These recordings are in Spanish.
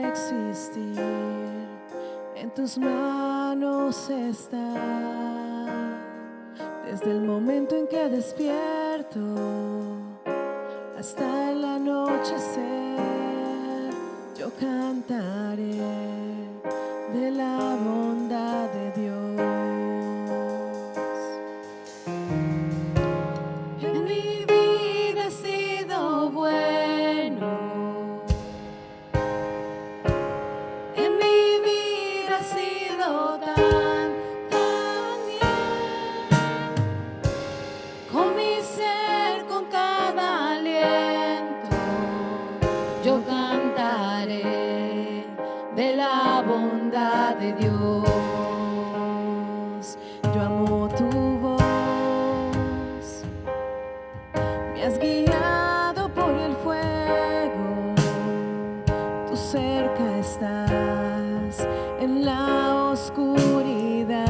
existir, en tus manos está. Desde el momento en que despierto hasta el anochecer, yo cantaré de la bondad de Dios. En mi vida ha sido bueno, en mi vida ha sido tan bien. Con mi ser, con cada aliento, yo cantaré de la bondad de Dios. Yo amo tu voz, me has guiado por el fuego, tú cerca estás en la oscuridad.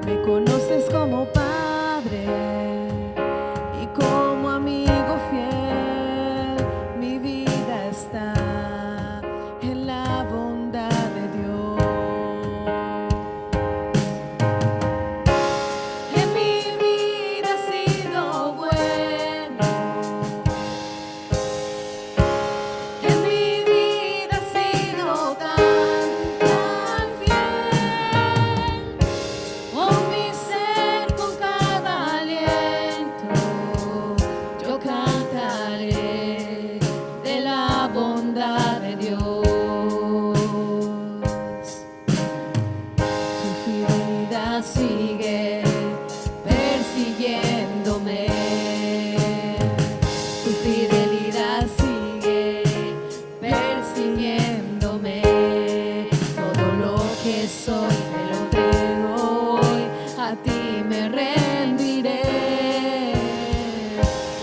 Me conoces como Padre y como amigo fiel, mi vida está en la bondad de Dios. En mi vida ha sido bueno, en mi vida ha sido tan fiel. Con mi ser, con cada aliento, yo cantaré de la bondad de Dios. Tu fidelidad sigue persiguiéndome, tu fidelidad sigue persiguiéndome. Todo lo que soy te lo entrego hoy, a ti me rendiré.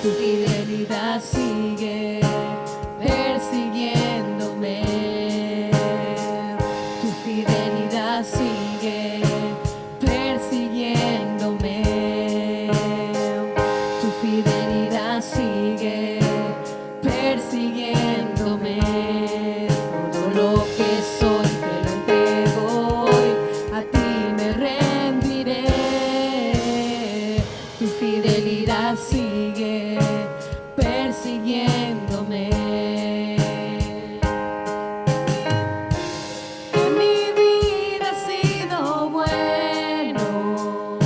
Tu fidelidad sigue persiguiéndome, tu fidelidad sigue persiguiéndome, tu fidelidad sigue persiguiéndome. Todo lo que soy te lo entrego hoy, a ti me rendiré. Tu fidelidad sigue persiguiéndome. En mi vida ha sido bueno,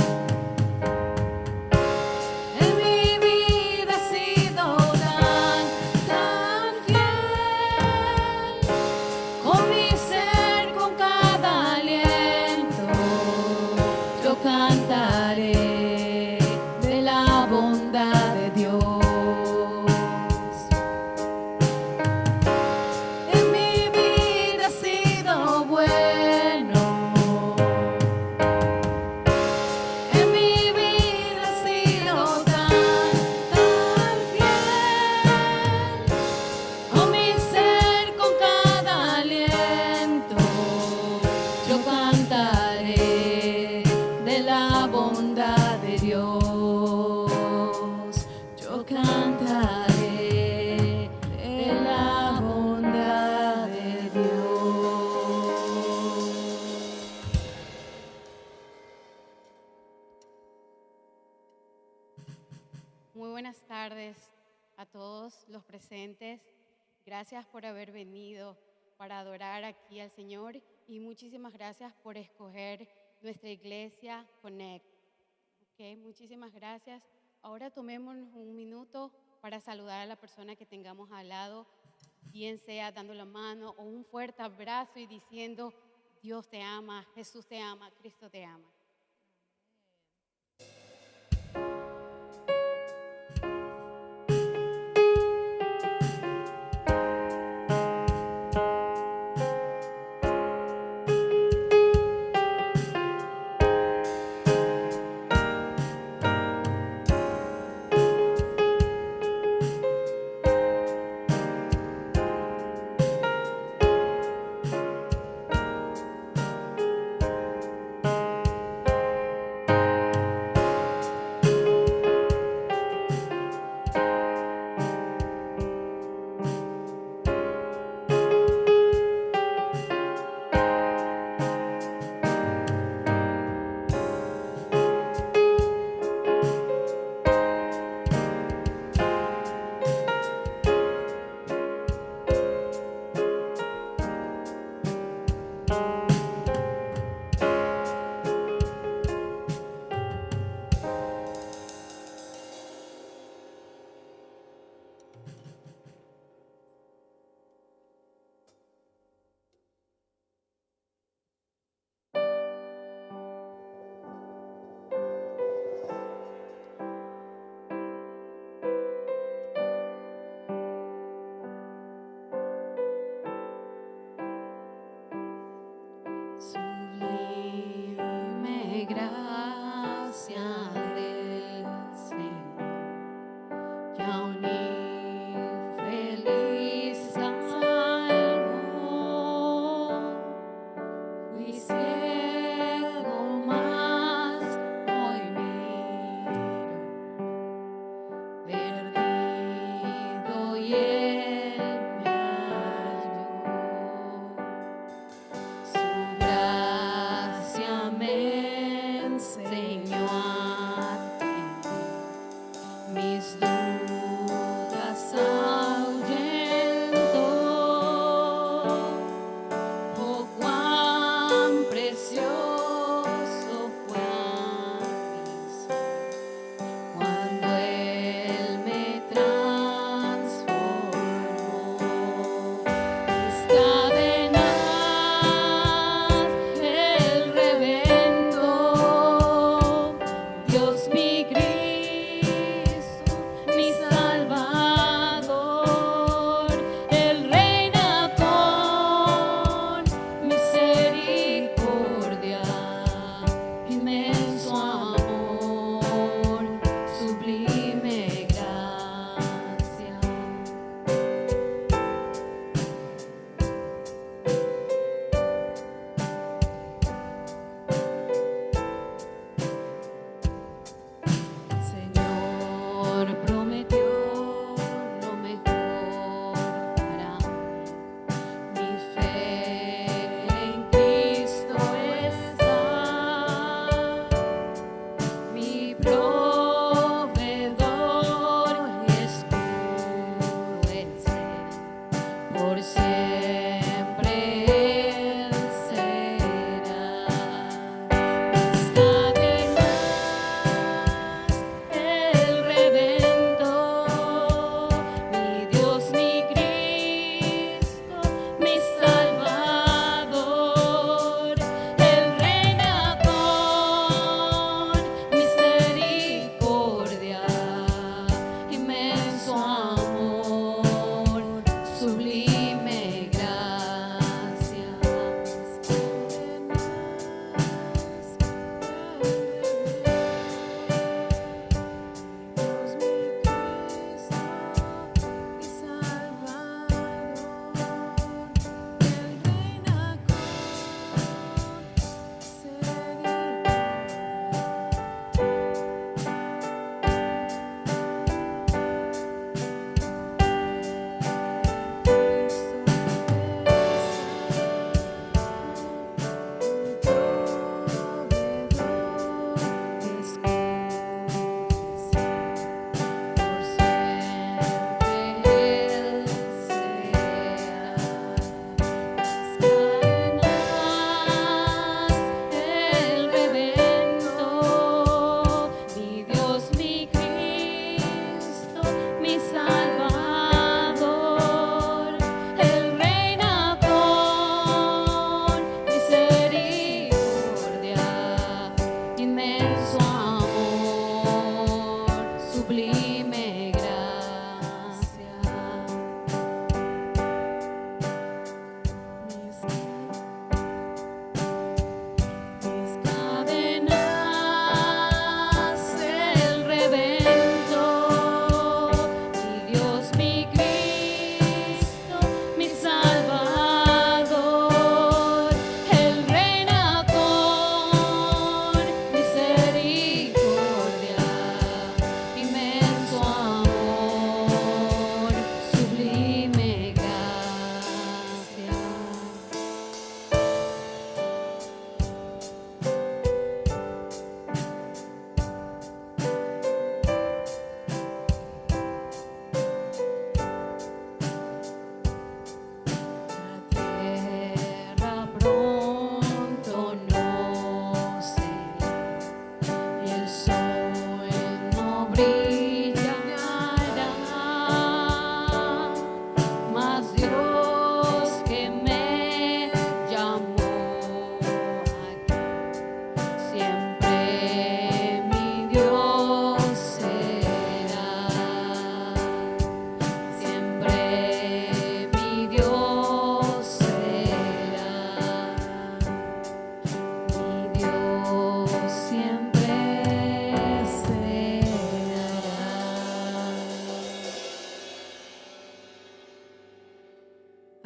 en mi vida ha sido tan fiel. Con mi ser, con cada aliento, yo cantaré de la bondad de Dios. En mi vida ha sido bueno, en mi vida ha sido tan fiel. Con mi ser, con cada aliento, yo cantaré de la bondad de Dios. Yo cantaré de la bondad de Dios. Muy buenas tardes a todos los presentes. Gracias por haber venido para adorar aquí al Señor y muchísimas gracias por escoger nuestra iglesia Connect. Muchísimas gracias. Ahora tomemos un minuto para saludar a la persona que tengamos al lado, bien sea dando la mano o un fuerte abrazo y diciendo: Dios te ama, Jesús te ama, Cristo te ama.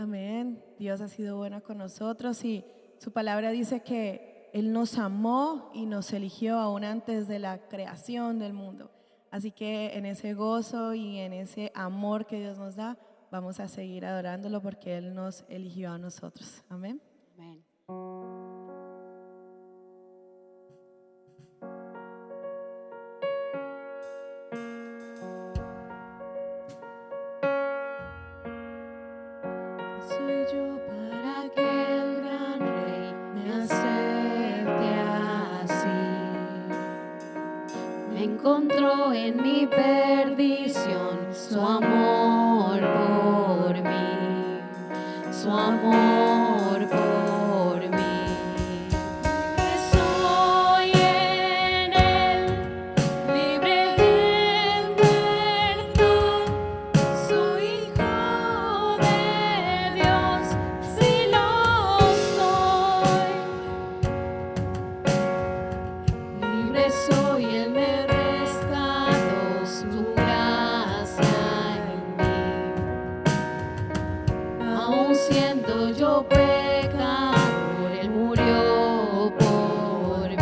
Amén. Dios ha sido bueno con nosotros y su palabra dice que Él nos amó y nos eligió aún antes de la creación del mundo. Así que en ese gozo y en ese amor que Dios nos da, vamos a seguir adorándolo porque Él nos eligió a nosotros. Amén. Amén. Soy yo para que el gran rey me acepte así. Me encontró en mi perdición su amor por mí, su amor por mí. Libre soy en él, libre en verdad. Soy hijo de Dios, si lo soy. Libre soy, Él me rescató, su gracia en mí. Aun siendo yo pecador, Él murió por mí.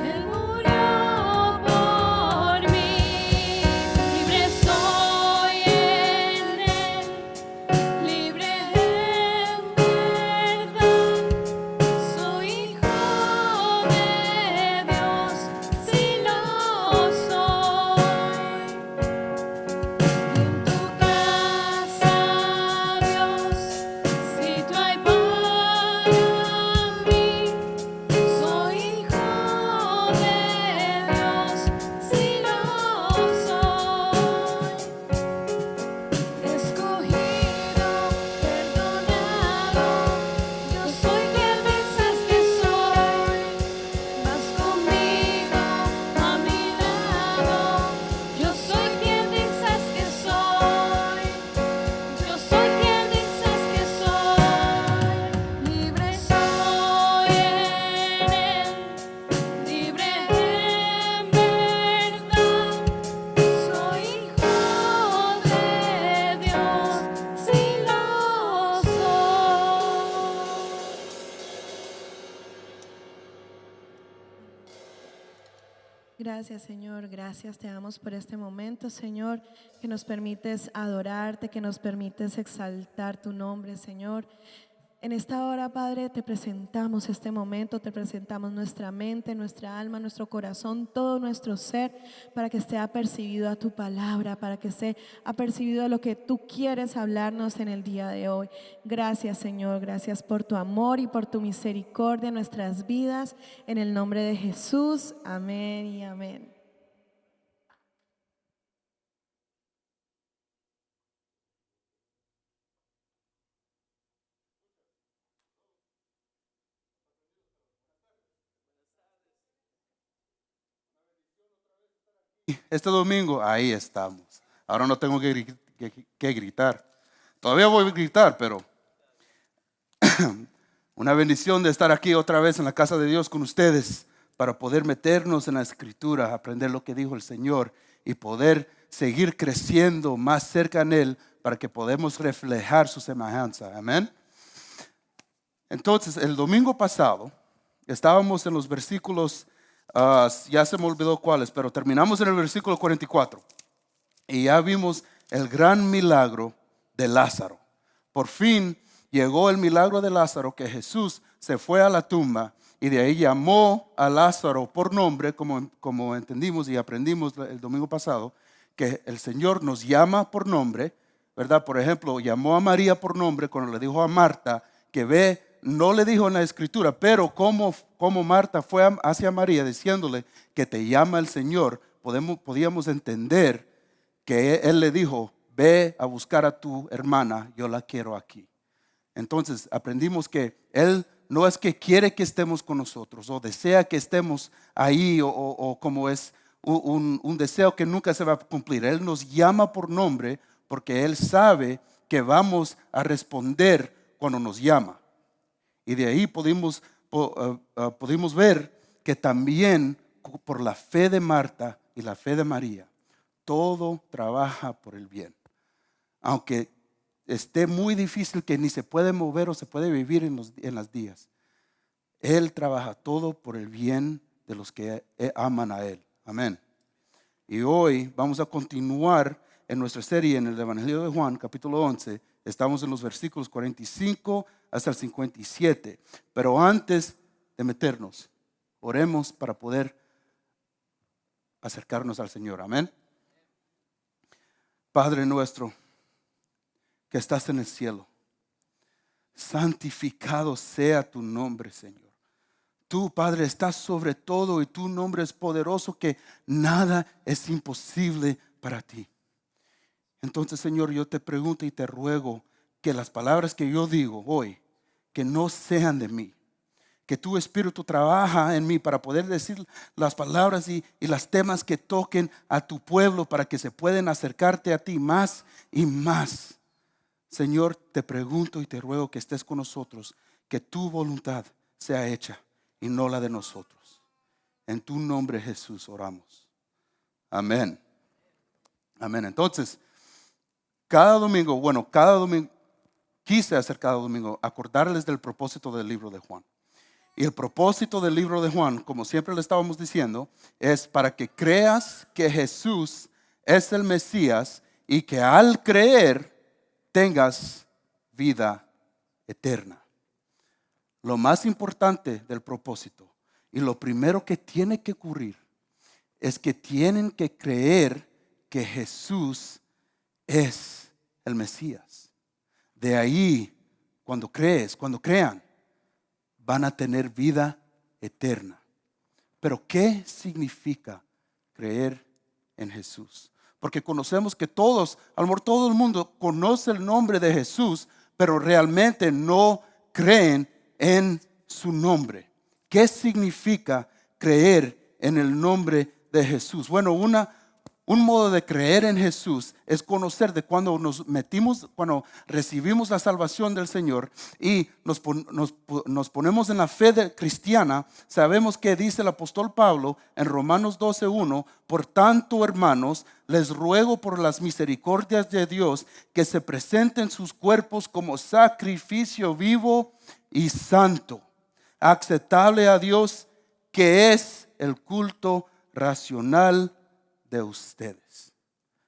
Él murió por mí. Libre soy en Él, libre en verdad. Soy hijo de Dios, si lo soy. En tu casa, Dios, sitio hay para mí. Soy hijo de Dios, si lo soy. Escogido, perdonado, yo soy quien dices que soy. Vas conmigo a mi lado, yo soy quien dices que soy. Yo soy quien dices que soy. Libre soy en Él, libre en verdad. Soy hijo de Dios, si lo soy. Gracias, Señor. Gracias te damos por este momento, Señor, que nos permites adorarte, que nos permites exaltar tu nombre, Señor. En esta hora, Padre, te presentamos este momento, te presentamos nuestra mente, nuestra alma, nuestro corazón, todo nuestro ser, para que esté apercibido a tu palabra, para que esté apercibido a lo que tú quieres hablarnos en el día de hoy. Gracias, Señor, gracias por tu amor y por tu misericordia en nuestras vidas. En el nombre de Jesús, amén y amén. Este domingo, ahí estamos. Ahora no tengo que gritar. Todavía voy a gritar, pero una bendición de estar aquí otra vez en la casa de Dios con ustedes para poder meternos en la Escritura, aprender lo que dijo el Señor y poder seguir creciendo más cerca en Él para que podamos reflejar su semejanza. Amén. Entonces, el domingo pasado estábamos en los versículos, ya se me olvidó cuáles, pero terminamos en el versículo 44 y ya vimos el gran milagro de Lázaro. Por fin llegó el milagro de Lázaro, que Jesús se fue a la tumba y de ahí llamó a Lázaro por nombre, como entendimos y aprendimos el domingo pasado, que el Señor nos llama por nombre, ¿verdad? Por ejemplo, llamó a María por nombre cuando le dijo a Marta que ve. No le dijo en la Escritura, pero como Marta fue hacia María diciéndole que te llama el Señor, podíamos entender que Él le dijo, ve a buscar a tu hermana, yo la quiero aquí. Entonces aprendimos que Él no es que quiere que estemos con nosotros o desea que estemos ahí o como es un deseo que nunca se va a cumplir. Él nos llama por nombre porque Él sabe que vamos a responder cuando nos llama. Y de ahí pudimos ver que también por la fe de Marta y la fe de María, todo trabaja por el bien. Aunque esté muy difícil, que ni se puede mover o se puede vivir en los días, Él trabaja todo por el bien de los que aman a Él. Amén. Y hoy vamos a continuar en nuestra serie en el Evangelio de Juan, capítulo 11. Estamos en los versículos 45 hasta el 57. Pero antes de meternos, oremos para poder acercarnos al Señor. Amén. Padre nuestro que estás en el cielo, santificado sea tu nombre, Señor. Tú, Padre, estás sobre todo y tu nombre es poderoso, que nada es imposible para ti. Entonces, Señor, yo te pregunto y te ruego que las palabras que yo digo hoy, que no sean de mí, que tu Espíritu trabaja en mí para poder decir las palabras y los temas que toquen a tu pueblo, para que se puedan acercarte a ti más y más. Señor, te pregunto y te ruego que estés con nosotros, que tu voluntad sea hecha y no la de nosotros. En tu nombre, Jesús, oramos. Amén. Amén. Entonces, cada domingo, quise hacer cada domingo acordarles del propósito del libro de Juan. Y el propósito del libro de Juan, como siempre le estábamos diciendo, es para que creas que Jesús es el Mesías y que al creer tengas vida eterna. Lo más importante del propósito y lo primero que tiene que ocurrir es que tienen que creer que Jesús es el Mesías. De ahí, cuando crean, van a tener vida eterna. Pero ¿qué significa creer en Jesús? Porque conocemos que todos, a lo mejor todo el mundo conoce el nombre de Jesús, pero realmente no creen en su nombre. ¿Qué significa creer en el nombre de Jesús? Bueno, un modo de creer en Jesús es conocer de cuando cuando recibimos la salvación del Señor y nos ponemos en la fe cristiana. Sabemos que dice el apóstol Pablo en Romanos 12:1: por tanto, hermanos, les ruego por las misericordias de Dios que se presenten sus cuerpos como sacrificio vivo y santo, aceptable a Dios, que es el culto racional de ustedes.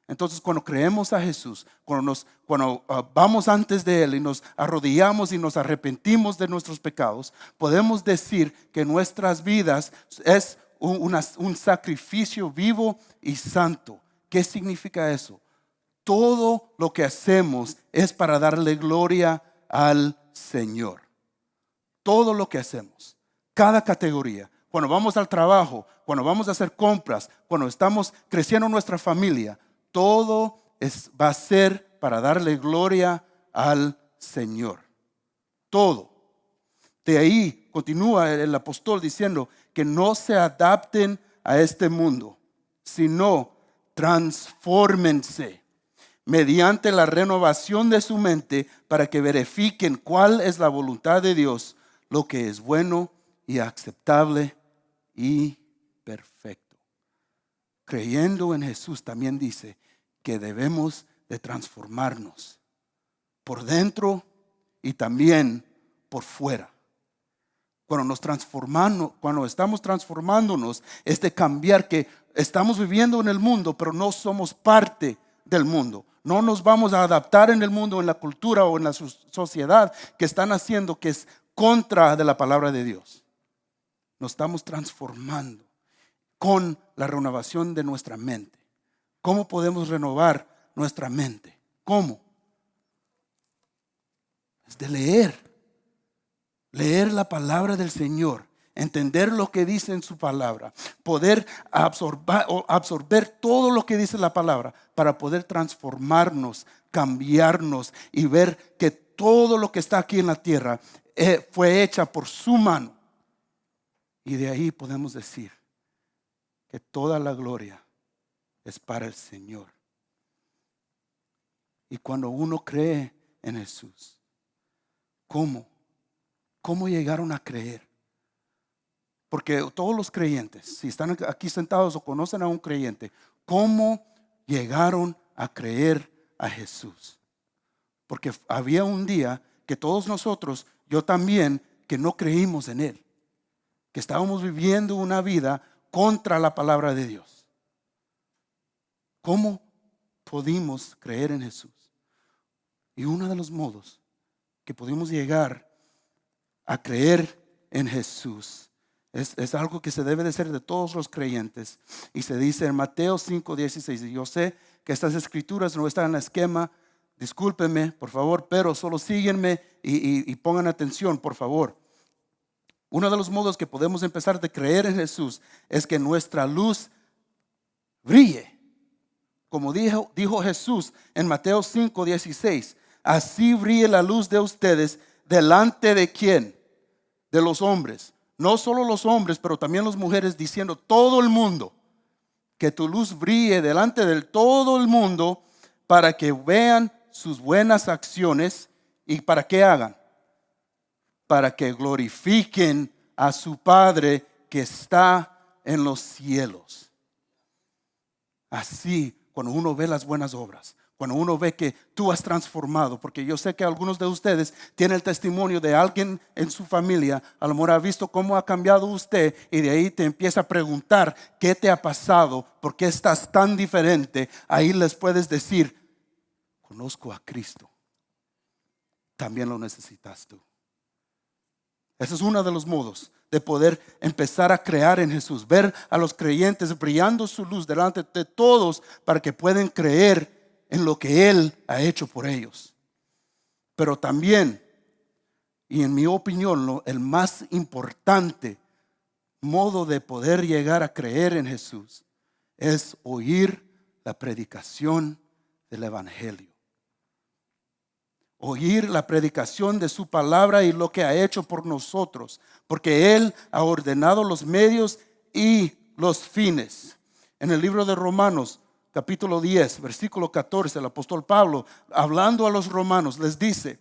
Entonces, cuando creemos a Jesús, cuando vamos antes de Él y nos arrodillamos y nos arrepentimos de nuestros pecados, podemos decir que nuestras vidas es un sacrificio vivo y santo. ¿Qué significa eso? Todo lo que hacemos es para darle gloria al Señor. Todo lo que hacemos, cada categoría. Cuando vamos al trabajo, cuando vamos a hacer compras, cuando estamos creciendo nuestra familia, todo va a ser para darle gloria al Señor. Todo. De ahí continúa el apóstol diciendo que no se adapten a este mundo, sino transfórmense mediante la renovación de su mente para que verifiquen cuál es la voluntad de Dios, lo que es bueno y aceptable y perfecto. Creyendo en Jesús también dice que debemos de transformarnos por dentro y también por fuera. Cuando estamos transformándonos, es de cambiar, que estamos viviendo en el mundo, pero no somos parte del mundo. No nos vamos a adaptar en el mundo, en la cultura o en la sociedad que están haciendo, que es contra de la palabra de Dios. Nos estamos transformando con la renovación de nuestra mente. ¿Cómo podemos renovar nuestra mente? ¿Cómo? Es de leer la palabra del Señor, entender lo que dice en su palabra, poder absorber todo lo que dice la palabra para poder transformarnos, cambiarnos y ver que todo lo que está aquí en la tierra fue hecha por su mano. Y de ahí podemos decir que toda la gloria es para el Señor. Y cuando uno cree en Jesús, ¿cómo llegaron a creer? Porque todos los creyentes, si están aquí sentados o conocen a un creyente, ¿cómo llegaron a creer a Jesús? porque había un día que todos nosotros, yo también, que no creímos en Él, que estábamos viviendo una vida contra la palabra de Dios. ¿Cómo pudimos creer en Jesús? Y uno de los modos que pudimos llegar a creer en Jesús es algo que se debe de hacer de todos los creyentes. Y se dice en Mateo 5:16. Y yo sé que estas escrituras no están en el esquema. Discúlpenme, por favor, pero solo síguenme y pongan atención, por favor. Uno de los modos que podemos empezar de creer en Jesús es que nuestra luz brille. Como dijo Jesús en Mateo 5:16. Así brille la luz de ustedes delante de ¿quién? De los hombres. No solo los hombres, pero también las mujeres, diciendo todo el mundo. Que tu luz brille delante de todo el mundo para que vean sus buenas acciones. ¿Y para qué hagan? Para que glorifiquen a su Padre que está en los cielos. Así, cuando uno ve las buenas obras, cuando uno ve que tú has transformado, porque yo sé que algunos de ustedes tienen el testimonio de alguien en su familia, a lo mejor ha visto cómo ha cambiado usted y de ahí te empieza a preguntar qué te ha pasado, por qué estás tan diferente. Ahí les puedes decir, conozco a Cristo, también lo necesitas tú. Ese es uno de los modos de poder empezar a creer en Jesús, ver a los creyentes brillando su luz delante de todos para que puedan creer en lo que Él ha hecho por ellos. Pero también, y en mi opinión, el más importante modo de poder llegar a creer en Jesús es oír la predicación del Evangelio. Oír la predicación de su palabra y lo que ha hecho por nosotros, porque Él ha ordenado los medios y los fines. En el libro de Romanos, capítulo 10, versículo 14, el apóstol Pablo, hablando a los romanos, les dice,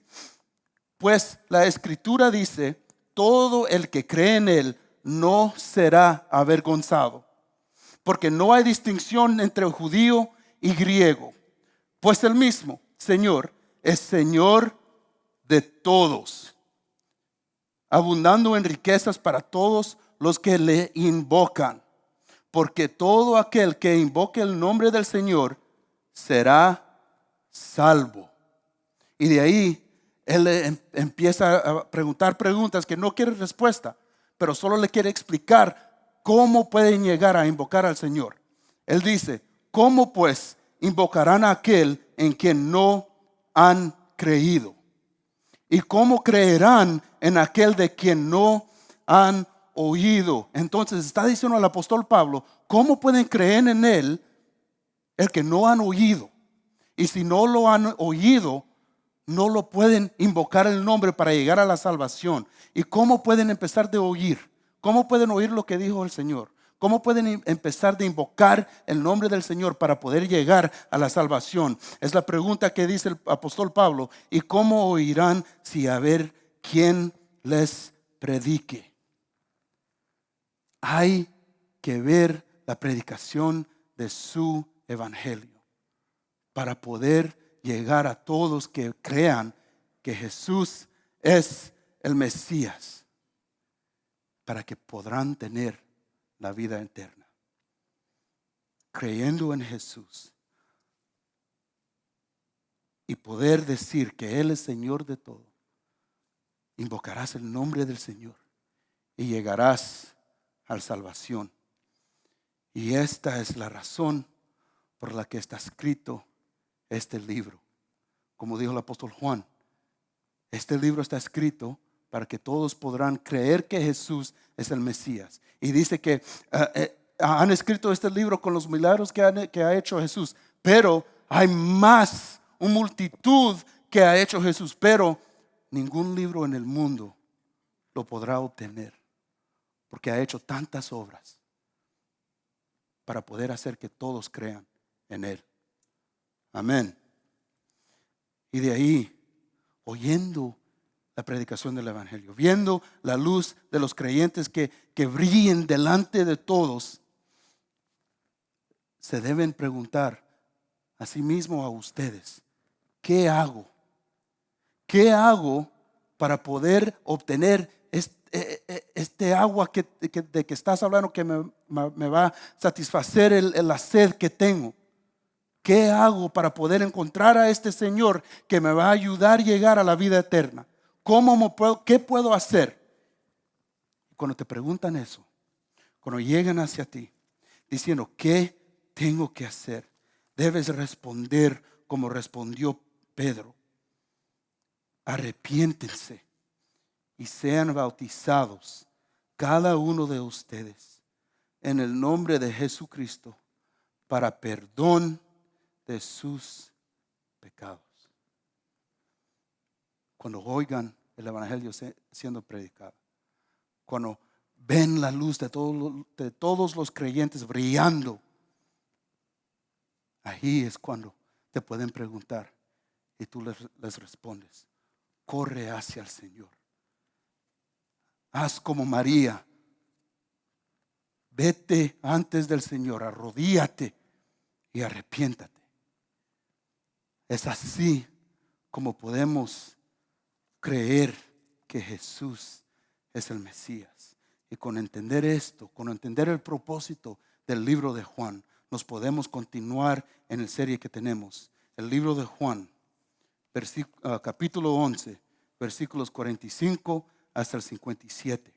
pues la escritura dice, todo el que cree en Él no será avergonzado, porque no hay distinción entre judío y griego, pues el mismo Señor es Señor de todos, abundando en riquezas para todos los que le invocan. Porque todo aquel que invoque el nombre del Señor será salvo. Y de ahí él empieza a preguntar preguntas que no quiere respuesta, pero solo le quiere explicar cómo pueden llegar a invocar al Señor. Él dice, ¿cómo pues invocarán a aquel en quien no han creído? ¿Y cómo creerán en aquel de quien no han oído? Entonces está diciendo el apóstol Pablo, ¿cómo pueden creer en Él el que no han oído? Y si no lo han oído, no lo pueden invocar el nombre para llegar a la salvación. ¿Y cómo pueden empezar de oír? ¿Cómo pueden oír lo que dijo el Señor? ¿Cómo pueden empezar de invocar el nombre del Señor para poder llegar a la salvación? Es la pregunta que dice el apóstol Pablo. ¿Y cómo oirán si a ver quién les predique? Hay que ver la predicación de su evangelio para poder llegar a todos que crean que Jesús es el Mesías, para que podrán tener la vida eterna. Creyendo en Jesús y poder decir que Él es Señor de todo, invocarás el nombre del Señor y llegarás a la salvación. Y esta es la razón por la que está escrito este libro. Como dijo el apóstol Juan, este libro está escrito para que todos podrán creer que Jesús es el Mesías. Y dice que han escrito este libro con los milagros que ha hecho Jesús, pero hay más, una multitud que ha hecho Jesús, pero ningún libro en el mundo lo podrá obtener, porque ha hecho tantas obras para poder hacer que todos crean en Él. Amén. Y de ahí, oyendo la predicación del Evangelio, viendo la luz de los creyentes que brillen delante de todos, se deben preguntar a sí mismo, a ustedes, ¿qué hago ¿qué hago para poder obtener este agua de que estás hablando que me va a satisfacer la sed que tengo? ¿Qué hago para poder encontrar a este Señor que me va a ayudar a llegar a la vida eterna? ¿Qué puedo hacer? Cuando te preguntan eso, cuando llegan hacia ti diciendo, ¿qué tengo que hacer? Debes responder como respondió Pedro. Arrepiéntense y sean bautizados cada uno de ustedes en el nombre de Jesucristo para perdón de sus pecados. Cuando oigan el evangelio siendo predicado, cuando ven la luz de todos los creyentes brillando, ahí es cuando te pueden preguntar y tú les respondes, corre hacia el Señor. Haz como María, vete antes del Señor, arrodíllate y arrepiéntate. Es así como podemos creer que Jesús es el Mesías. Y con entender esto, con entender el propósito del libro de Juan, nos podemos continuar en la serie que tenemos. El libro de Juan, capítulo 11, versículos 45 hasta el 57.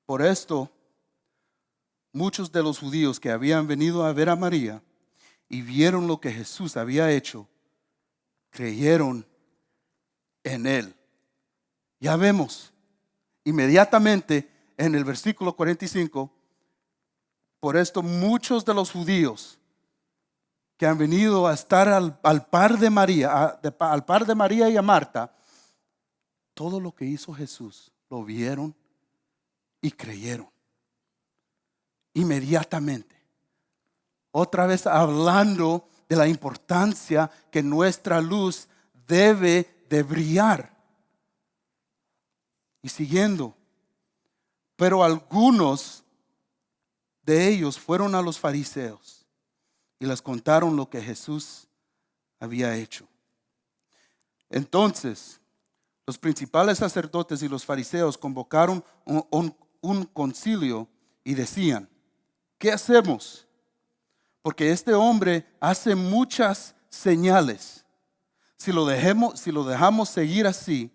Por esto, muchos de los judíos que habían venido a ver a María y vieron lo que Jesús había hecho, creyeron en él. Ya vemos inmediatamente en el versículo 45, por esto muchos de los judíos que han venido a estar al par de María, al par de María y a Marta, todo lo que hizo Jesús lo vieron y creyeron inmediatamente. Otra vez hablando de la importancia que nuestra luz debe de brillar. Y siguiendo, pero algunos de ellos fueron a los fariseos y les contaron lo que Jesús había hecho. Entonces, los principales sacerdotes y los fariseos convocaron un concilio y decían, ¿qué hacemos? Porque este hombre hace muchas señales. Si lo dejamos seguir así,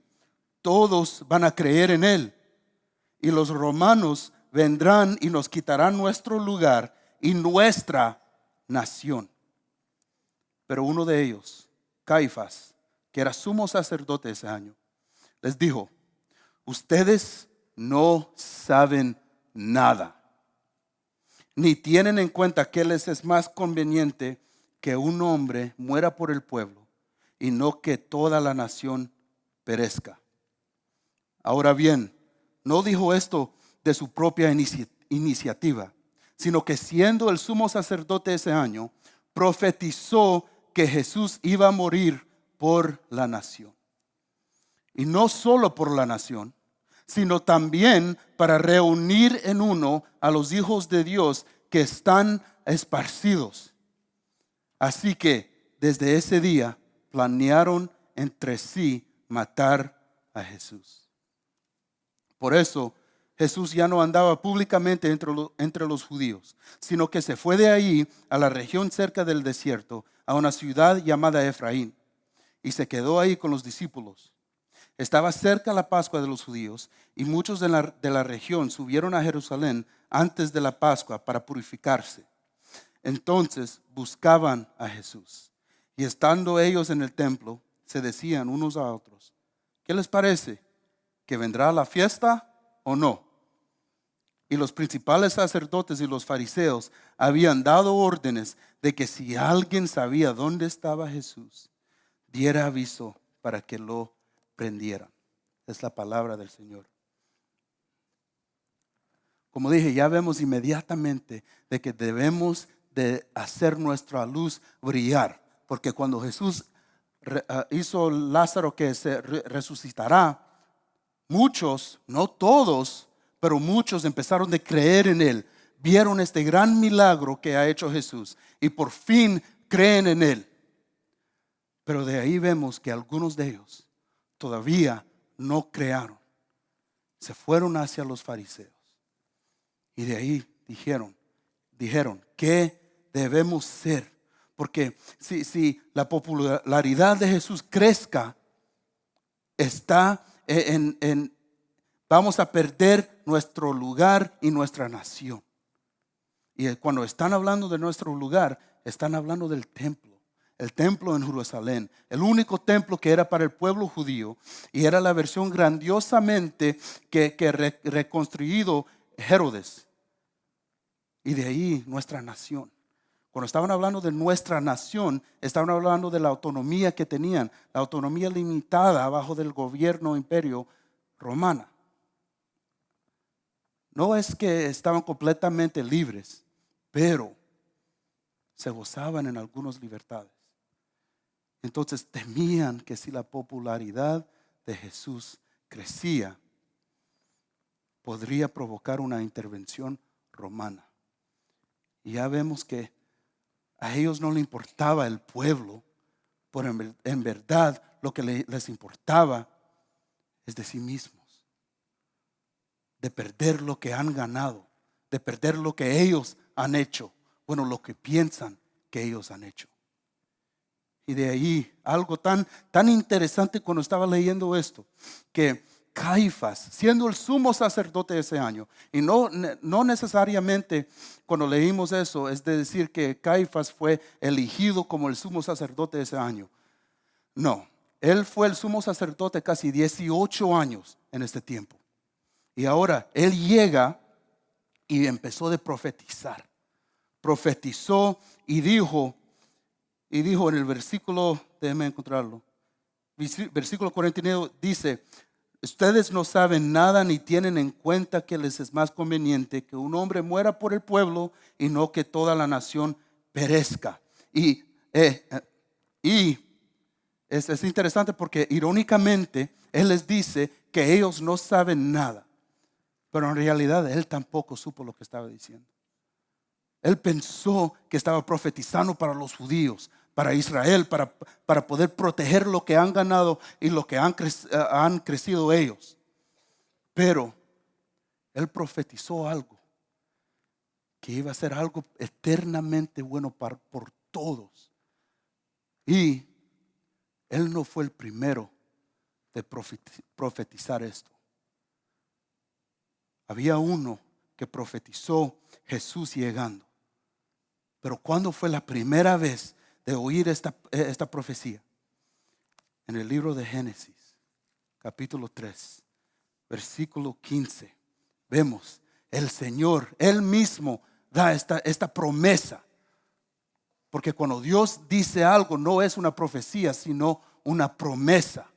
todos van a creer en él. Y los romanos vendrán y nos quitarán nuestro lugar y nuestra nación. Pero uno de ellos, Caifás, que era sumo sacerdote ese año, les dijo, ustedes no saben nada, ni tienen en cuenta que les es más conveniente que un hombre muera por el pueblo y no que toda la nación perezca. Ahora bien, no dijo esto de su propia iniciativa, sino que siendo el sumo sacerdote ese año, profetizó que Jesús iba a morir por la nación. Y no solo por la nación, sino también para reunir en uno a los hijos de Dios que están esparcidos. Así que desde ese día planearon entre sí matar a Jesús. Por eso Jesús ya no andaba públicamente entre los judíos, sino que se fue de ahí a la región cerca del desierto, a una ciudad llamada Efraín, y se quedó ahí con los discípulos. Estaba cerca la Pascua de los judíos, y muchos de la región subieron a Jerusalén antes de la Pascua para purificarse. Entonces buscaban a Jesús, y estando ellos en el templo, se decían unos a otros, ¿qué les parece? ¿Que vendrá la fiesta o no? Y los principales sacerdotes y los fariseos habían dado órdenes de que si alguien sabía dónde estaba Jesús, diera aviso para que lo prendieran. Es la palabra del Señor. Como dije, ya vemos inmediatamente de que debemos de hacer nuestra luz brillar, porque cuando Jesús hizo Lázaro que se resucitará, muchos, no todos, pero muchos empezaron a creer en él. Vieron este gran milagro que ha hecho Jesús y por fin creen en él. Pero de ahí vemos que algunos de ellos todavía no crearon. Se fueron hacia los fariseos. Y de ahí dijeron, ¿qué debemos ser? Porque si la popularidad de Jesús crezca, vamos a perder nuestro lugar y nuestra nación. Y cuando están hablando de nuestro lugar, están hablando del templo. El templo en Jerusalén, el único templo que era para el pueblo judío, y era la versión grandiosamente que reconstruido Herodes. Y de ahí nuestra nación. Cuando estaban hablando de nuestra nación, estaban hablando de la autonomía que tenían, la autonomía limitada bajo del gobierno imperio romana. No es que estaban completamente libres, pero se gozaban en algunas libertades. Entonces temían que si la popularidad de Jesús crecía, podría provocar una intervención romana. Y ya vemos que a ellos no les importaba el pueblo, pero en verdad lo que les importaba es de sí mismos, de perder lo que han ganado, de perder lo que ellos han hecho, bueno, lo que piensan que ellos han hecho. Y de ahí algo tan interesante cuando estaba leyendo esto, que Caifás, siendo el sumo sacerdote de ese año, y no necesariamente cuando leímos eso es de decir que Caifás fue elegido como el sumo sacerdote de ese año. No, él fue el sumo sacerdote casi 18 años en este tiempo. Y ahora él llega y empezó de profetizar. Profetizó y dijo en el versículo, déjenme encontrarlo, versículo 49 dice: ustedes no saben nada ni tienen en cuenta que les es más conveniente que un hombre muera por el pueblo y no que toda la nación perezca. Y es interesante porque irónicamente él les dice que ellos no saben nada, pero en realidad él tampoco supo lo que estaba diciendo. Él pensó que estaba profetizando para los judíos, para Israel, para poder proteger lo que han ganado y lo que han crecido ellos. Pero él profetizó algo que iba a ser algo eternamente bueno por todos. Y él no fue el primero de profetizar esto. Había uno que profetizó Jesús llegando. Pero ¿cuándo fue la primera vez de oír esta profecía? En el libro de Génesis, capítulo 3, versículo 15. Vemos el Señor, Él mismo da esta promesa. Porque cuando Dios dice algo, no es una profecía, sino una promesa.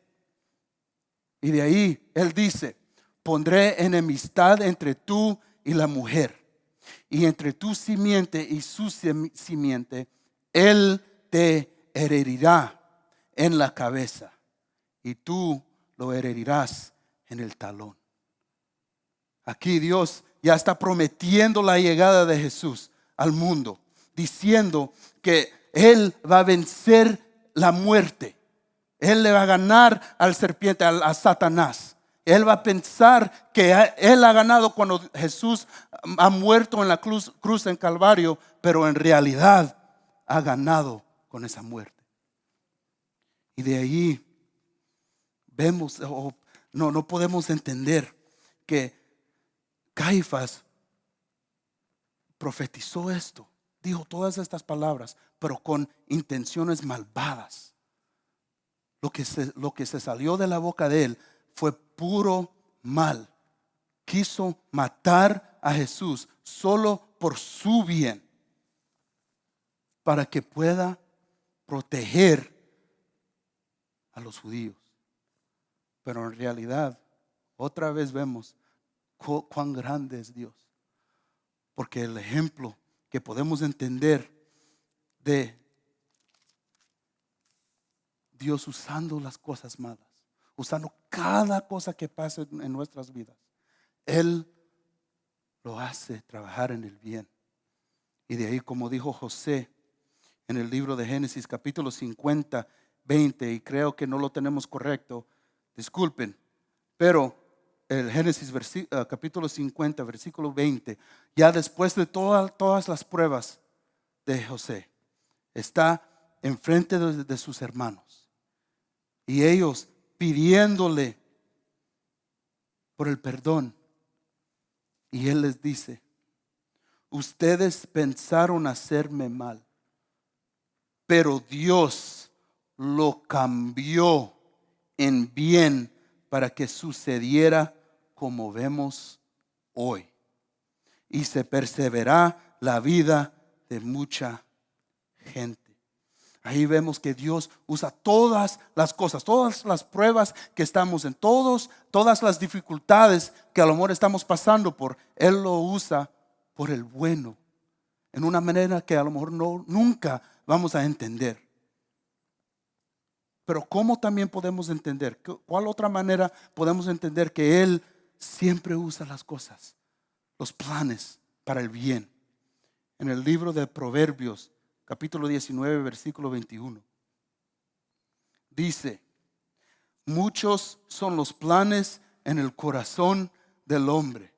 Y de ahí Él dice: pondré enemistad entre tú y la mujer, y entre tu simiente y su simiente, él te herirá en la cabeza, y tú lo herirás en el talón. Aquí Dios ya está prometiendo la llegada de Jesús al mundo, diciendo que Él va a vencer la muerte. Él le va a ganar al serpiente, a Satanás. Él va a pensar que Él ha ganado cuando Jesús ha muerto en la cruz en Calvario, pero en realidad ha ganado con esa muerte. Y de ahí vemos, no podemos entender que Caifás profetizó esto, dijo todas estas palabras, pero con intenciones malvadas. Lo que se salió de la boca de él fue puro mal. Quiso matar a Jesús solo por su bien, para que pueda proteger a los judíos. Pero en realidad, otra vez vemos cuán grande es Dios. Porque el ejemplo que podemos entender de Dios usando las cosas malas, usando cada cosa que pasa en nuestras vidas, Él lo hace trabajar en el bien. Y de ahí, como dijo José en el libro de Génesis capítulo 50, 20, y creo que no lo tenemos correcto, disculpen, pero el Génesis capítulo 50, versículo 20, ya después de todas las pruebas de José, está enfrente de sus hermanos y ellos pidiéndole por el perdón, y él les dice: ustedes pensaron hacerme mal, pero Dios lo cambió en bien para que sucediera como vemos hoy, y se perseverará la vida de mucha gente. Ahí vemos que Dios usa todas las cosas, todas las pruebas que estamos en, todas las dificultades que a lo mejor estamos pasando por, Él lo usa por el bueno, en una manera que a lo mejor nunca vamos a entender. Pero ¿cómo también podemos entender? ¿Cuál otra manera podemos entender que Él siempre usa las cosas, los planes para el bien? En el libro de Proverbios, capítulo 19, versículo 21, dice: muchos son los planes en el corazón del hombre.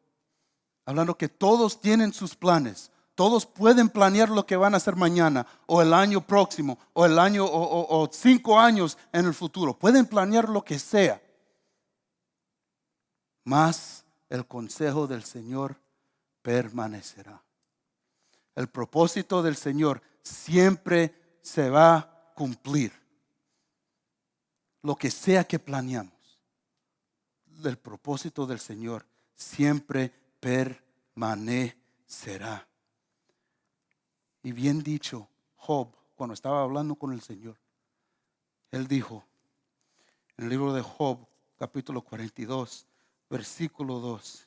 Hablando que todos tienen sus planes. Todos pueden planear lo que van a hacer mañana, o el año próximo, o el año o 5 años en el futuro. Pueden planear lo que sea. Mas el consejo del Señor permanecerá. El propósito del Señor siempre se va a cumplir. Lo que sea que planeamos, el propósito del Señor siempre permanecerá. Y bien dicho, Job, cuando estaba hablando con el Señor, él dijo en el libro de Job, capítulo 42, versículo 2: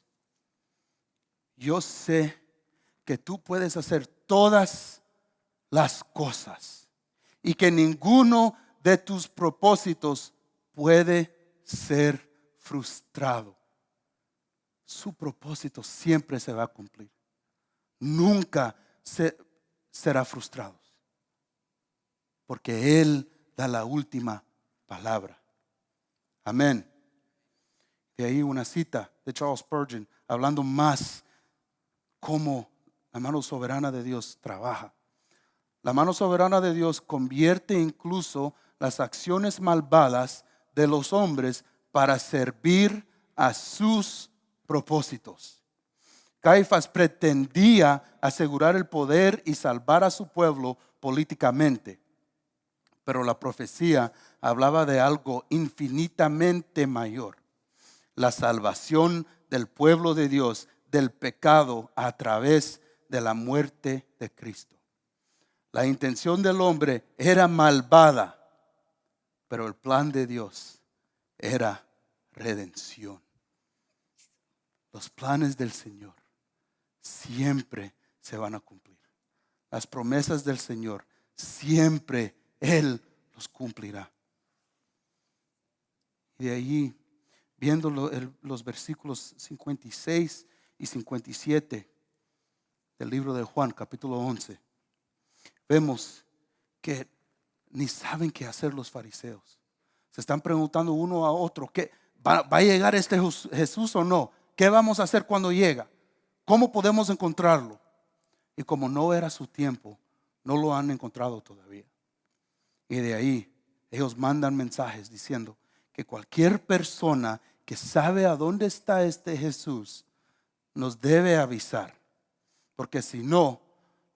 yo sé que tú puedes hacer todas las cosas y que ninguno de tus propósitos puede ser frustrado. Su propósito siempre se va a cumplir. Nunca será frustrado, porque Él da la última palabra. Amén. De ahí una cita de Charles Spurgeon hablando más cómo la mano soberana de Dios trabaja. La mano soberana de Dios convierte incluso las acciones malvadas de los hombres para servir a sus propósitos. Caifás pretendía asegurar el poder y salvar a su pueblo políticamente, pero la profecía hablaba de algo infinitamente mayor: la salvación del pueblo de Dios del pecado a través de la muerte de Cristo. La intención del hombre era malvada, pero el plan de Dios era redención. Los planes del Señor siempre se van a cumplir. Las promesas del Señor siempre Él los cumplirá. Y de allí, viendo los versículos 56 y 57 del libro de Juan, capítulo 11, vemos que ni saben qué hacer los fariseos. Se están preguntando uno a otro: ¿qué, va a llegar este Jesús o no? ¿Qué vamos a hacer cuando llega? ¿Cómo podemos encontrarlo? Y como no era su tiempo, no lo han encontrado todavía. Y de ahí ellos mandan mensajes diciendo que cualquier persona que sabe a dónde está este Jesús nos debe avisar, porque si no,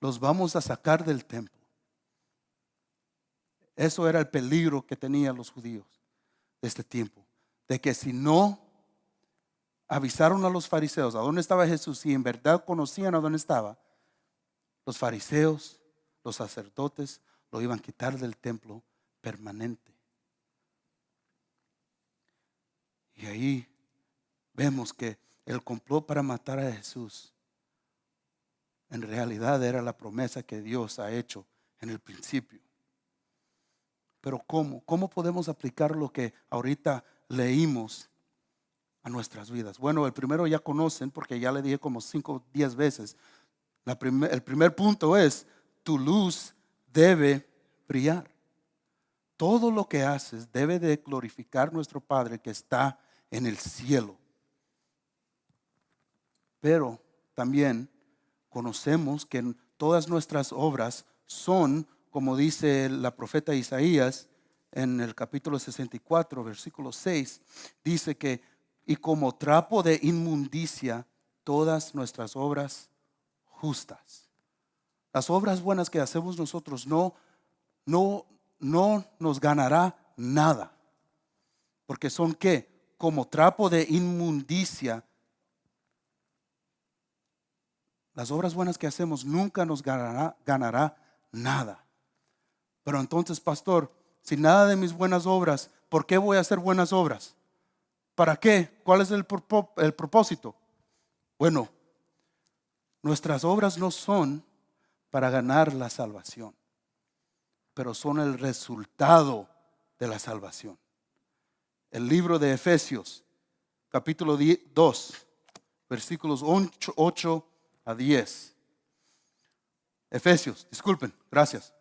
los vamos a sacar del templo. Eso era el peligro que tenían los judíos de este tiempo, de que si no avisaron a los fariseos a dónde estaba Jesús, y en verdad conocían a dónde estaba, los fariseos, los sacerdotes lo iban a quitar del templo permanente. Y ahí vemos que el complot para matar a Jesús en realidad era la promesa que Dios ha hecho en el principio. Pero ¿cómo podemos aplicar lo que ahorita leímos a nuestras vidas? Bueno, el primero ya conocen, porque ya le dije como 5 o 10 veces. El primer punto es: tu luz debe brillar. todo lo que haces debe de glorificar a nuestro Padre que está en el cielo. Pero también conocemos que todas nuestras obras son, como dice la profeta Isaías en el capítulo 64, versículo 6, dice que y como trapo de inmundicia todas nuestras obras justas. Las obras buenas que hacemos nosotros no nos ganará nada. Porque son ¿qué? Como trapo de inmundicia. Las obras buenas que hacemos nunca nos ganará nada. Pero entonces, pastor, si nada de mis buenas obras, ¿por qué voy a hacer buenas obras? ¿Para qué? ¿Cuál es el propósito? Bueno, nuestras obras no son para ganar la salvación, pero son el resultado de la salvación. El libro de Efesios, capítulo 2, versículos 8 a 10. Efesios, disculpen, gracias.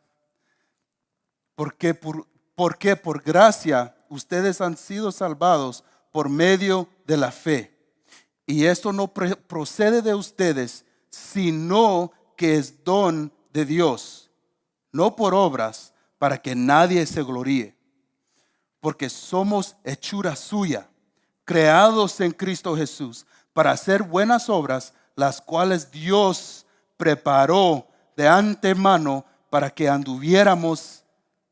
Porque por gracia ustedes han sido salvados por medio de la fe. Y esto no procede de ustedes, sino que es don de Dios, no por obras, para que nadie se gloríe. Porque somos hechura suya, creados en Cristo Jesús, para hacer buenas obras, las cuales Dios preparó de antemano para que anduviéramos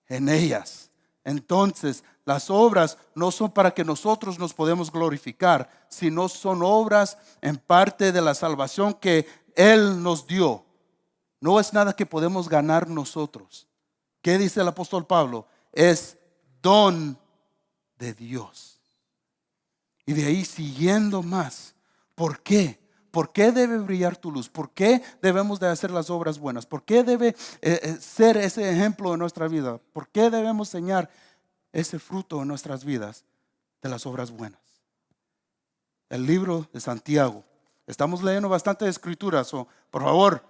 en ellas. Entonces, las obras no son para que nosotros nos podamos glorificar, sino son obras en parte de la salvación que Él nos dio. No es nada que podemos ganar nosotros. ¿Qué dice el apóstol Pablo? Es don de Dios. Y de ahí siguiendo más. ¿Por qué? ¿Por qué debe brillar tu luz? ¿Por qué debemos de hacer las obras buenas? ¿Por qué debe ser ese ejemplo en nuestra vida? ¿Por qué debemos enseñar ese fruto en nuestras vidas de las obras buenas? El libro de Santiago. Estamos leyendo bastante escrituras. Por favor,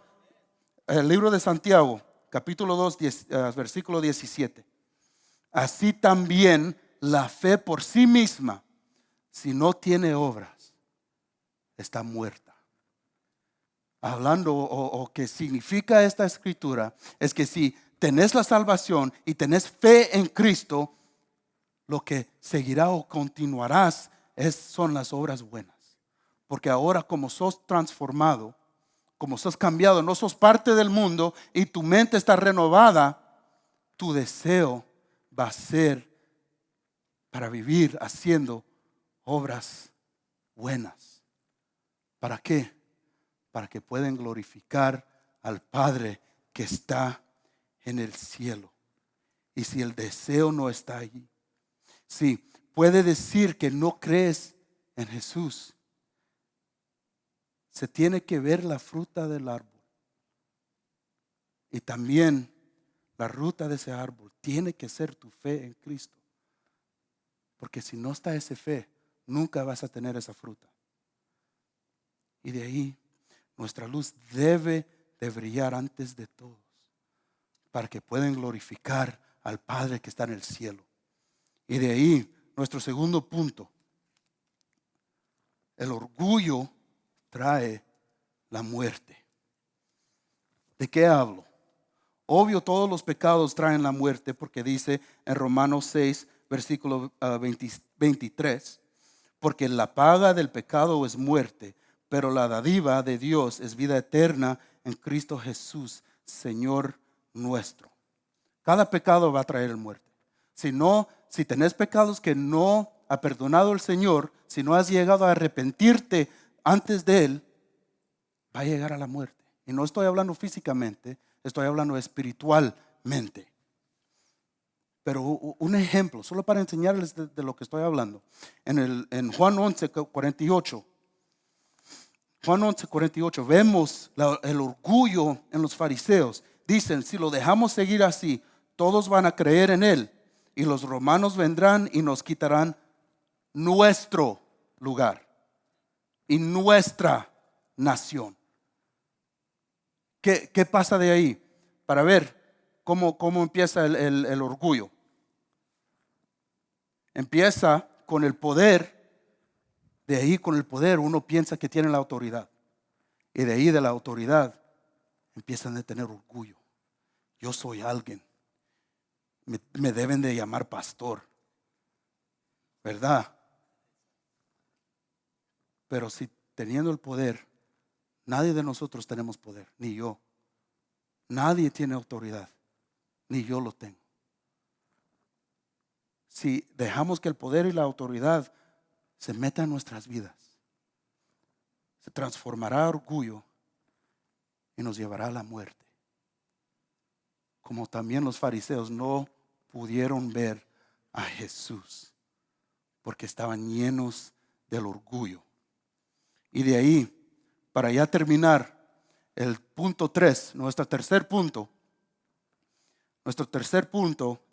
el libro de Santiago, capítulo 2, versículo 17. Así también la fe por sí misma, si no tiene obras, está muerta. Hablando o que significa esta escritura es que si tenés la salvación y tenés fe en Cristo, lo que seguirá o continuarás son las obras buenas. Porque ahora como sos transformado, como sos cambiado, no sos parte del mundo y tu mente está renovada, tu deseo va a ser para vivir haciendo obras buenas. ¿Para qué? Para que puedan glorificar al Padre que está en el cielo. Y si el deseo no está allí, si puede decir que no crees en Jesús, se tiene que ver la fruta del árbol. Y también la ruta de ese árbol tiene que ser tu fe en Cristo. Porque si no está esa fe, nunca vas a tener esa fruta. Y de ahí nuestra luz debe de brillar antes de todos, para que puedan glorificar al Padre que está en el cielo. Y de ahí nuestro segundo punto. El orgullo trae la muerte. ¿De qué hablo? Obvio, todos los pecados traen la muerte, porque dice en Romanos 6, versículo 23, porque la paga del pecado es muerte, pero la dádiva de Dios es vida eterna en Cristo Jesús, Señor nuestro. Cada pecado va a traer muerte. Si tenés pecados que no ha perdonado el Señor, si no has llegado a arrepentirte antes de Él, va a llegar a la muerte. Y no estoy hablando físicamente, estoy hablando espiritualmente. Pero un ejemplo, solo para enseñarles de lo que estoy hablando. En Juan 11:48. Juan 11:48, vemos el orgullo en los fariseos. Dicen, si lo dejamos seguir así, todos van a creer en Él. Y los romanos vendrán y nos quitarán nuestro lugar y nuestra nación. ¿Qué pasa de ahí? Para ver cómo empieza el orgullo. Empieza con el poder. De ahí, con el poder, uno piensa que tiene la autoridad. Y de ahí, de la autoridad, empiezan a tener orgullo. Yo soy alguien. Me deben de llamar pastor, ¿verdad? Pero si teniendo el poder, nadie de nosotros tenemos poder, ni yo. Nadie tiene autoridad, ni yo lo tengo. Si dejamos que el poder y la autoridad se metan en nuestras vidas, se transformará orgullo y nos llevará a la muerte. Como también los fariseos no pudieron ver a Jesús porque estaban llenos del orgullo. Y de ahí, para ya terminar, el punto 3, nuestro tercer punto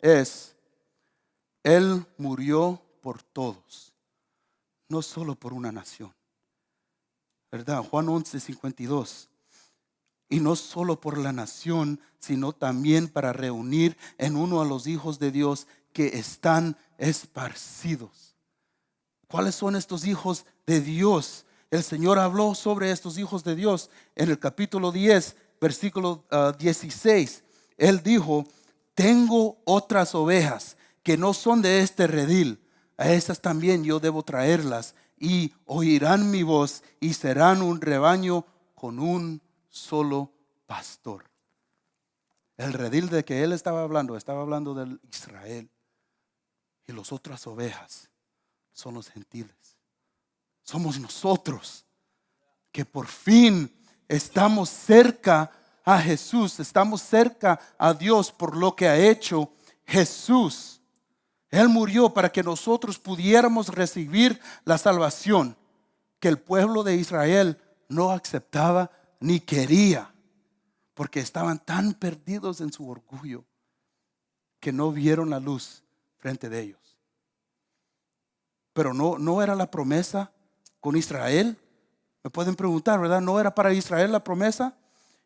es: Él murió por todos, no solo por una nación, ¿verdad? Juan 11:52. Y no solo por la nación, sino también para reunir en uno a los hijos de Dios que están esparcidos. ¿Cuáles son estos hijos de Dios? El Señor habló sobre estos hijos de Dios en el capítulo 10, versículo 16. Él dijo: tengo otras ovejas que no son de este redil. A esas también yo debo traerlas, y oirán mi voz, y serán un rebaño con un solo pastor. El redil de que él estaba hablando del Israel. Y las otras ovejas son los gentiles. Somos nosotros que por fin estamos cerca a Jesús, estamos cerca a Dios por lo que ha hecho Jesús. Él murió para que nosotros pudiéramos recibir la salvación que el pueblo de Israel no aceptaba ni quería, porque estaban tan perdidos en su orgullo que no vieron la luz frente de ellos. Pero no era la promesa con Israel. Me pueden preguntar, ¿verdad? ¿No era para Israel la promesa?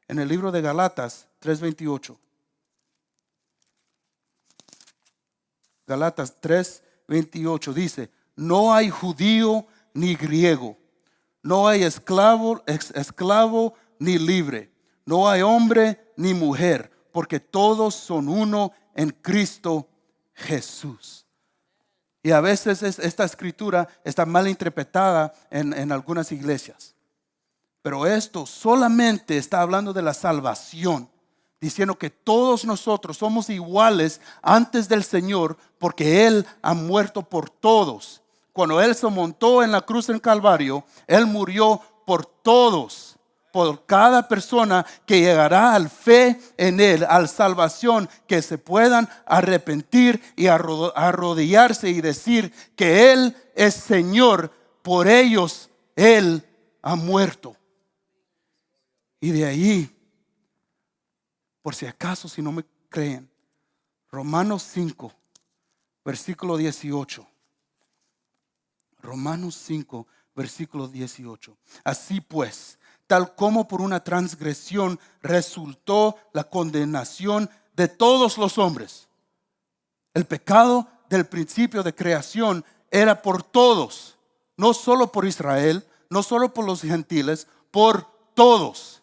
En el libro de Galatas 3:28. Galatas 3:28 dice: no hay judío ni griego, no hay esclavo ni libre, no hay hombre ni mujer, porque todos son uno en Cristo Jesús. Y a veces esta escritura está mal interpretada en algunas iglesias. Pero esto solamente está hablando de la salvación, diciendo que todos nosotros somos iguales antes del Señor, porque Él ha muerto por todos. Cuando Él se montó en la cruz en Calvario, Él murió por todos, por cada persona que llegará al fe en Él, al salvación, que se puedan arrepentir y arrodillarse y decir que Él es Señor. Por ellos Él ha muerto. Y de ahí, por si acaso, si no me creen, Romanos 5, versículo 18. Romanos 5, versículo 18. Así pues, tal como por una transgresión resultó la condenación de todos los hombres. El pecado del principio de creación era por todos, no solo por Israel, no solo por los gentiles, por todos.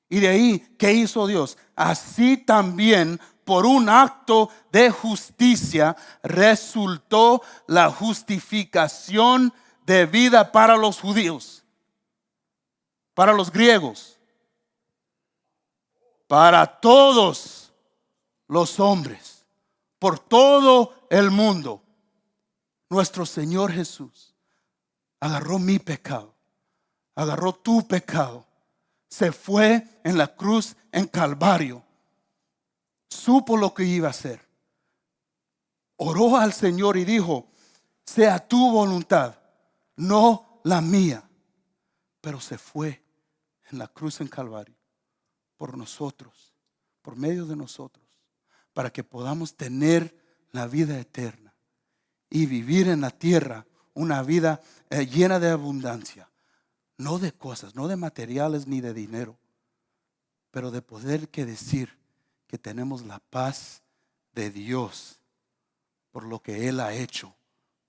Y de ahí, ¿qué hizo Dios? Así también, por un acto de justicia, resultó la justificación de vida para los judíos, para los griegos, para todos los hombres, por todo el mundo. Nuestro Señor Jesús agarró mi pecado, agarró tu pecado. Se fue en la cruz en Calvario. Supo lo que iba a hacer. Oró al Señor y dijo: sea tu voluntad, no la mía. Pero se fue en la cruz en Calvario por nosotros, por medio de nosotros, para que podamos tener la vida eterna y vivir en la tierra una vida llena de abundancia. No de cosas, no de materiales ni de dinero, pero de poder que decir que tenemos la paz de Dios por lo que Él ha hecho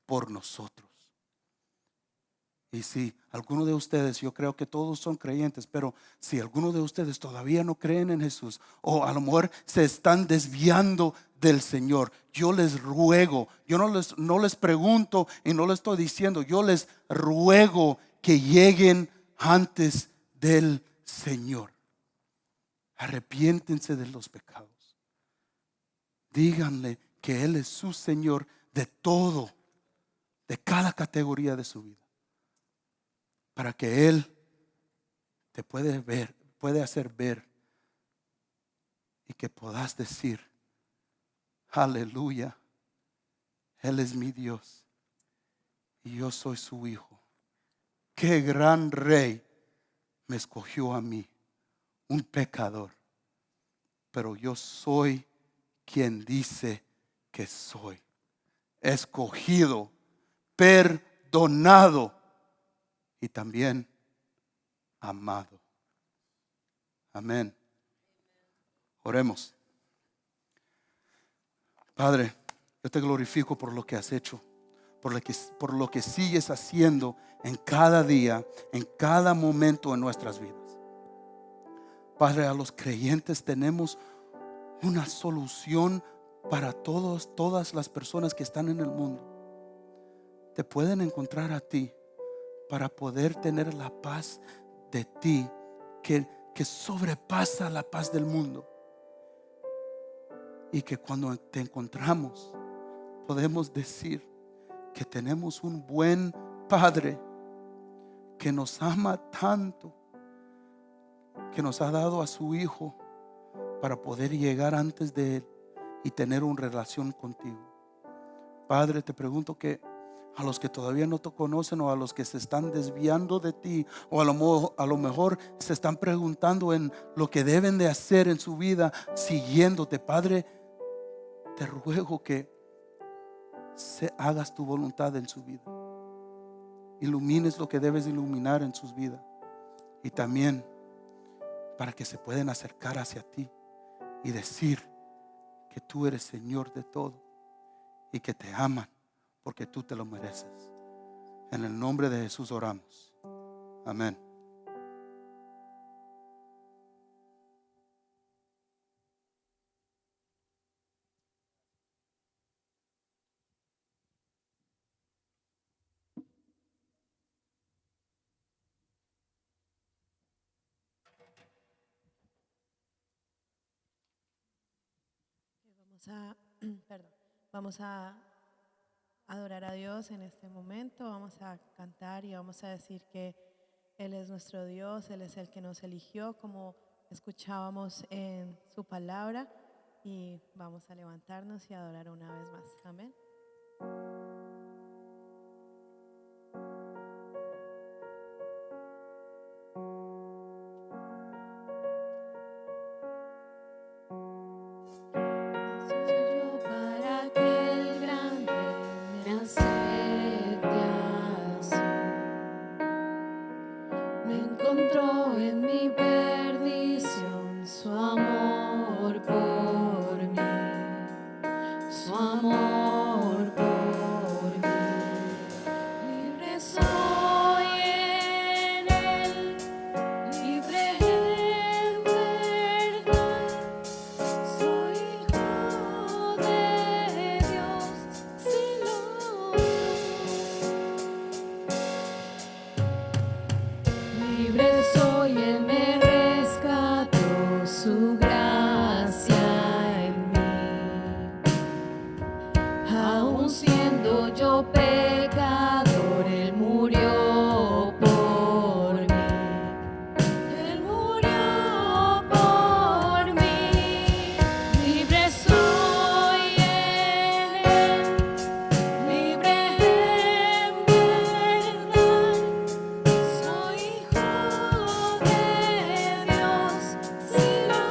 por nosotros. Y si alguno de ustedes, yo creo que todos son creyentes, pero si alguno de ustedes todavía no creen en Jesús, o a lo mejor se están desviando del Señor, yo les ruego, yo no les pregunto y no les estoy diciendo, yo les ruego que lleguen antes del Señor. Arrepiéntense de los pecados. Díganle que Él es su Señor de todo, de cada categoría de su vida, para que Él te puede hacer ver y que puedas decir: aleluya, Él es mi Dios y yo soy su hijo. Qué gran rey me escogió a mí, un pecador, pero yo soy quien dice que soy, escogido, perdonado y también amado. Amén. Oremos. Padre, yo te glorifico por lo que has hecho, por lo que sigues haciendo en cada día, en cada momento en nuestras vidas. Padre, a los creyentes tenemos una solución para todas las personas que están en el mundo. Te pueden encontrar a ti para poder tener la paz de ti que sobrepasa la paz del mundo. Y que cuando te encontramos podemos decir que tenemos un buen Padre que nos ama tanto, que nos ha dado a su Hijo para poder llegar antes de Él y tener una relación contigo. Padre, te pregunto que a los que todavía no te conocen, o a los que se están desviando de ti, o a lo mejor se están preguntando en lo que deben de hacer en su vida siguiéndote, Padre, te ruego que hagas tu voluntad en su vida. Ilumines lo que debes iluminar en sus vidas. Y también para que se puedan acercar hacia ti y decir que tú eres Señor de todo y que te aman porque tú te lo mereces. En el nombre de Jesús oramos. Amén. Vamos a adorar a Dios en este momento. Vamos a cantar y vamos a decir que Él es nuestro Dios, Él es el que nos eligió, como escuchábamos en su palabra, y vamos a levantarnos y adorar una vez más. Amén. Encontró en mi perdición su amor por mí, su amor por mí. Libre soy en Él, libre en verdad. Soy hijo de Dios, si lo soy. Libre soy, Él me rescató, su gracia en mí. Aún siendo yo pecador, Él murió por mí. Él murió por mí. Libre soy en Él, libre en verdad. Soy hijo de Dios, si lo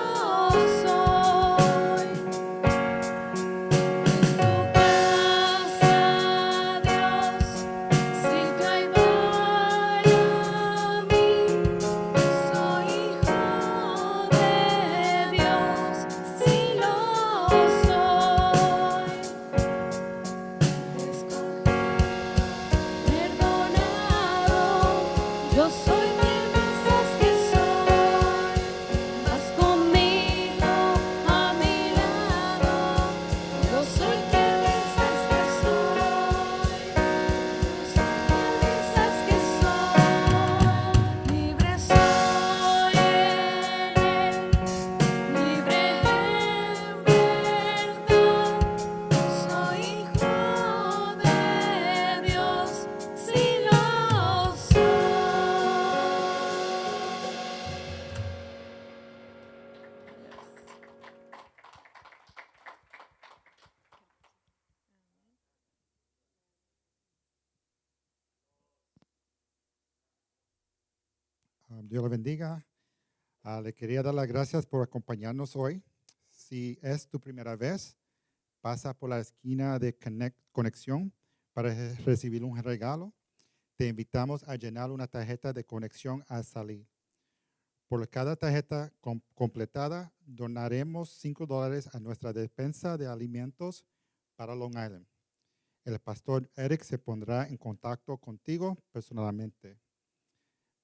soy. En tu casa, Dios, si tú Dios le bendiga. Le quería dar las gracias por acompañarnos hoy. Si es tu primera vez, pasa por la esquina de conexión para recibir un regalo. Te invitamos a llenar una tarjeta de conexión al salir. Por cada tarjeta completada, donaremos $5 a nuestra despensa de alimentos para Long Island. El pastor Eric se pondrá en contacto contigo personalmente.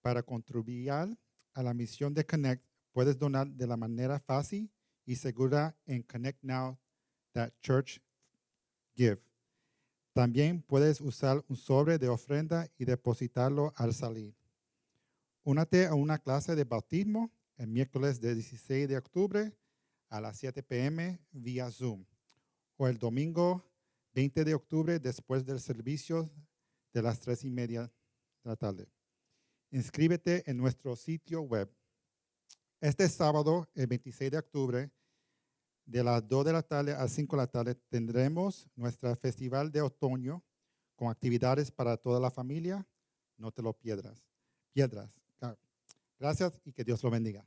Para contribuir a la misión de Connect, puedes donar de la manera fácil y segura en connectnow.church/give. También puedes usar un sobre de ofrenda y depositarlo al salir. Únete a una clase de bautismo el miércoles de 16 de octubre a las 7 p.m. vía Zoom o el domingo 20 de octubre después del servicio de las 3:30 de la tarde. Inscríbete en nuestro sitio web. Este sábado, el 26 de octubre, de las 2 de la tarde a 5 de la tarde, tendremos nuestro festival de otoño con actividades para toda la familia. No te lo pierdas. Gracias y que Dios lo bendiga.